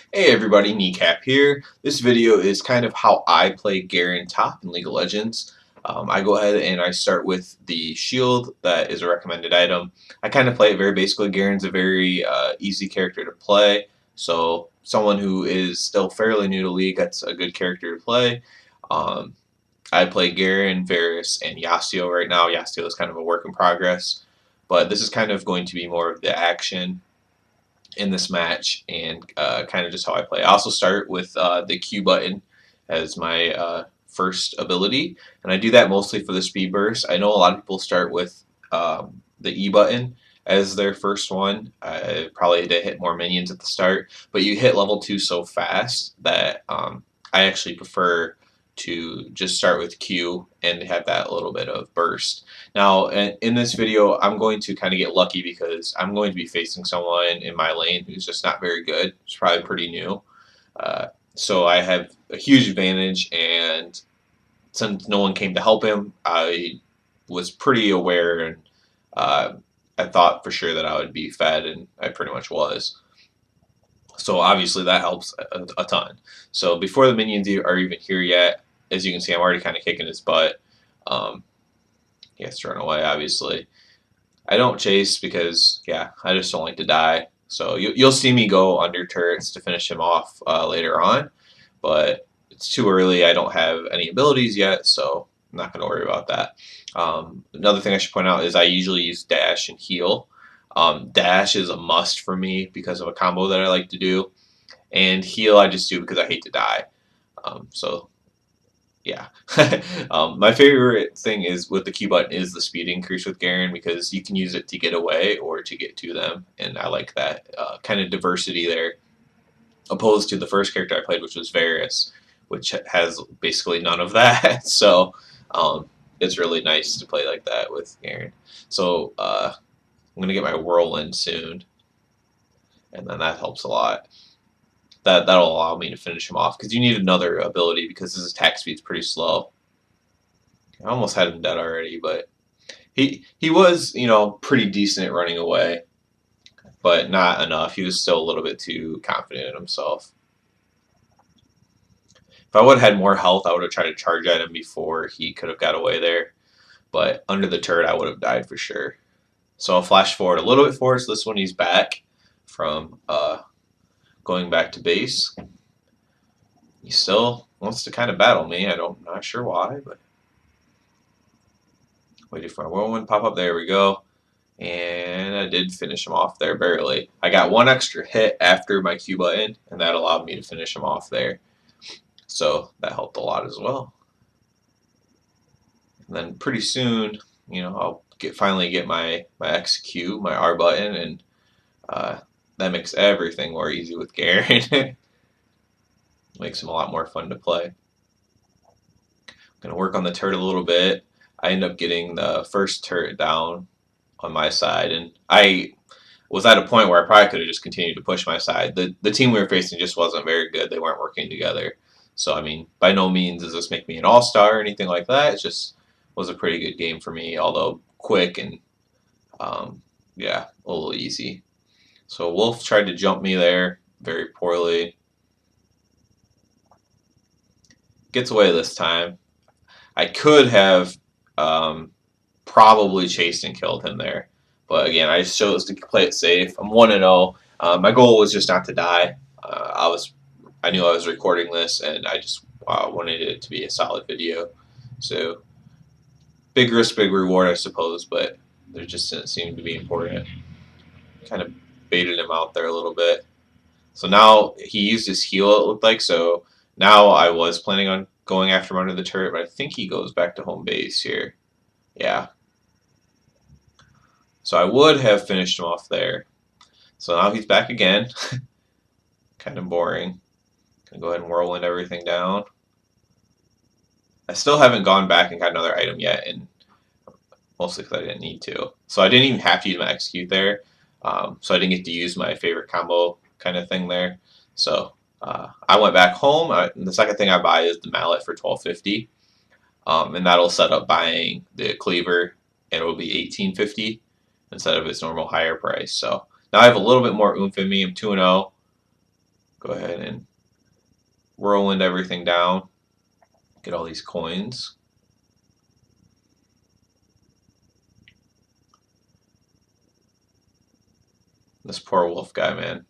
Hey everybody, Kneecap here. This video is kind of how I play Garen top in League of Legends. I go ahead and I start with the shield that is a recommended item. I kind of play it very basically. Garen's a very easy character to play, so someone who is still fairly new to League, that's a good character to play. Um, I play Garen, Varus, and Yasuo right now. Yasuo is kind of a work in progress, but this is kind of going to be more of the action in this match and kind of just how I play. I also start with the Q button as my first ability, and I do that mostly for the speed burst. I know a lot of people start with the E button as their first one, probably to hit more minions at the start, but you hit level 2 so fast that I actually prefer to just start with Q and have that little bit of burst. Now, in this video, I'm going to kind of get lucky because I'm going to be facing someone in my lane who's just not very good. He's probably pretty new. So I have a huge advantage, and since no one came to help him, I was pretty aware, and uh, I thought for sure that I would be fed, and I pretty much was. So obviously that helps a ton. So before the minions are even here yet, as you can see, I'm already kind of kicking his butt. Um, he has to run away, obviously. I don't chase because, yeah, I just don't like to die. So you'll see me go under turrets to finish him off later on, but it's too early. I don't have any abilities yet, so I'm not going to worry about that. Another thing I should point out is I usually use dash and heal. Dash is a must for me because of a combo that I like to do, and heal I just do because I hate to die. So yeah. My favorite thing is with the Q button is the speed increase with Garen because you can use it to get away or to get to them, and I like that kind of diversity there, opposed to the first character I played, which was Varus, which has basically none of that. So it's really nice to play like that with Garen. So I'm gonna get my Whirlwind soon, and then that helps a lot. That'll allow me to finish him off because you need another ability because his attack speed's pretty slow. I almost had him dead already, but he was, pretty decent at running away, but not enough. He was still a little bit too confident in himself. If I would have had more health, I would have tried to charge at him before he could have got away there. But under the turret, I would have died for sure. So I'll flash forward a little bit for us. This one, he's back from going back to base. He still wants to kind of battle me. I'm not sure why, but waiting for my whirlwind pop up. There we go. And I did finish him off there barely. I got one extra hit after my Q button, and that allowed me to finish him off there. So that helped a lot as well. And then pretty soon, I'll finally get my execute, my R button, and that makes everything more easy with Garen. Makes him a lot more fun to play. I'm gonna work on the turret a little bit. I end up getting the first turret down on my side, and I was at a point where I probably could have just continued to push my side. The team we were facing just wasn't very good. They weren't working together. So I mean, by no means does this make me an all-star or anything like that. It just was a pretty good game for me, although quick and yeah, a little easy. So Wolf tried to jump me there very poorly. Gets away this time. I could have probably chased and killed him there. But again, I just chose to play it safe. I'm 1-0. My goal was just not to die. I knew I was recording this, and I just wanted it to be a solid video. So big risk, big reward, I suppose, but there just didn't seem to be important. Kind of baited him out there a little bit. So now he used his heal, it looked like. So now I was planning on going after him under the turret, but I think he goes back to home base here. Yeah. So I would have finished him off there. So now he's back again. Kind of boring. Gonna go ahead and whirlwind everything down. I still haven't gone back and got another item yet, and mostly because I didn't need to. So I didn't even have to use my execute there. So I didn't get to use my favorite combo kind of thing there. So I went back home. The second thing I buy is the mallet for $12.50, and that'll set up buying the cleaver, and it will be $18.50 instead of its normal higher price. So now I have a little bit more oomph in me. I'm 2-0. Go ahead and whirlwind everything down. Get all these coins. This poor wolf guy, man.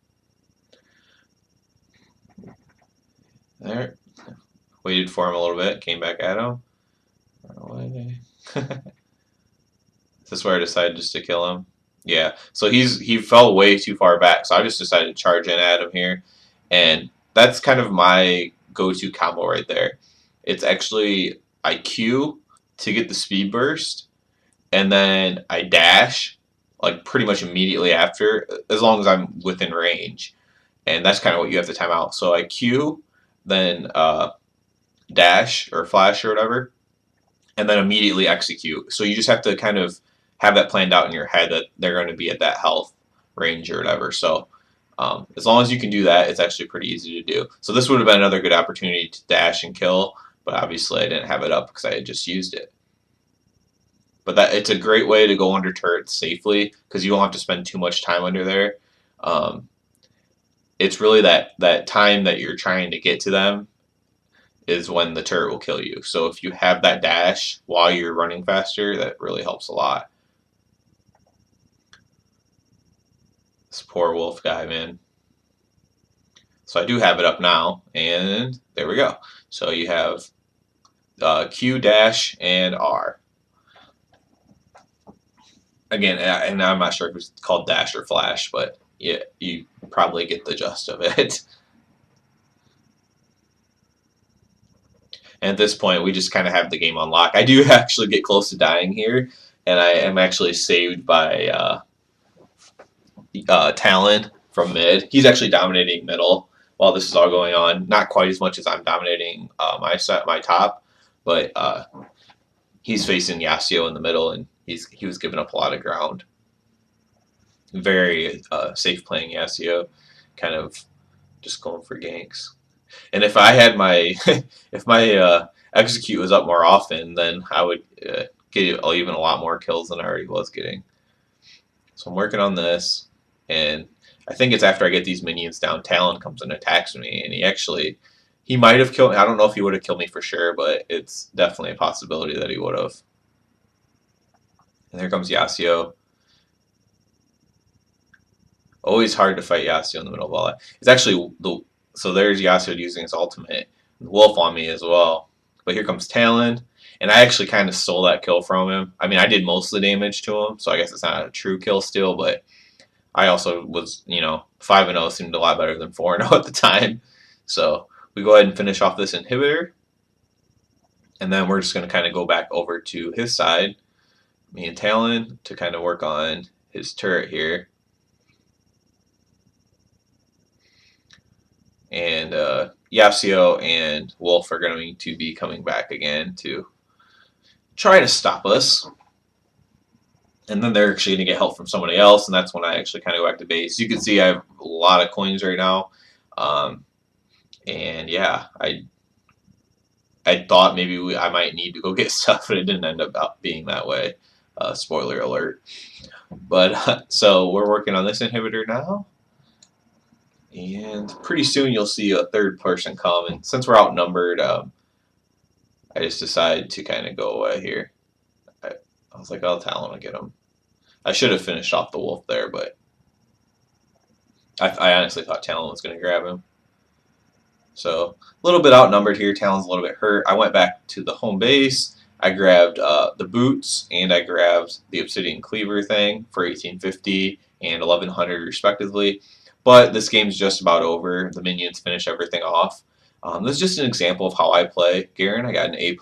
There. Waited for him a little bit. Came back at him. Run away. Is this where I decided just to kill him? Yeah. So he fell way too far back. So I just decided to charge in at him here, and that's kind of my go-to combo right there. It's actually I Q to get the speed burst, and then I dash like pretty much immediately after, as long as I'm within range, and that's kind of what you have to time out. So I Q, then dash or flash or whatever, and then immediately execute. So you just have to kind of have that planned out in your head that they're going to be at that health range or whatever. So as long as you can do that, it's actually pretty easy to do. So this would have been another good opportunity to dash and kill, but obviously I didn't have it up because I had just used it. But that it's a great way to go under turrets safely because you don't have to spend too much time under there. Um, it's really that time that you're trying to get to them is when the turret will kill you. So if you have that dash while you're running faster, that really helps a lot. This poor wolf guy, man. So I do have it up now, and there we go. So you have Q, dash, and R. Again, and I'm not sure if it's called dash or flash, but yeah, you probably get the gist of it. And at this point, we just kind of have the game on lock. I do actually get close to dying here, and I am actually saved by Talon from mid. He's actually dominating middle while this is all going on. Not quite as much as I'm dominating my top, but he's facing Yasuo in the middle, and he was giving up a lot of ground. Very safe playing Yasuo, kind of just going for ganks. And if I had my if my execute was up more often, then I would get even a lot more kills than I already was getting. So I'm working on this, and I think it's after I get these minions down, Talon comes and attacks me, and he might have killed me. I don't know if he would have killed me for sure, but it's definitely a possibility that he would have. And here comes Yasuo. Always hard to fight Yasuo in the middle of all that. It's actually so there's Yasuo using his ultimate. The wolf on me as well. But here comes Talon, and I actually kind of stole that kill from him. I mean, I did most of the damage to him, so I guess it's not a true kill still, but I also was, 5-0 seemed a lot better than 4-0 at the time. So we go ahead and finish off this inhibitor, and then we're just going to kind of go back over to his side, me and Talon, to kind of work on his turret here. And Yasuo and Wolf are going to be coming back again to try to stop us. And then they're actually going to get help from somebody else, and that's when I actually kind of go back to base. You can see I have a lot of coins right now. And yeah, I thought maybe I might need to go get stuff, but it didn't end up being that way. Spoiler alert. But so we're working on this inhibitor now. And pretty soon you'll see a third person come. And since we're outnumbered, I just decided to kind of go away here. I was like, oh, Talon will get him. I should have finished off the wolf there, but I honestly thought Talon was going to grab him. So a little bit outnumbered here. Talon's a little bit hurt. I went back to the home base. I grabbed the boots, and I grabbed the Obsidian Cleaver thing for 1850 and 1100 respectively. But this game's just about over. The minions finish everything off. This is just an example of how I play Garen. I got an A+.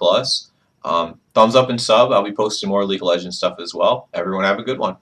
Thumbs up and sub. I'll be posting more League of Legends stuff as well. Everyone have a good one.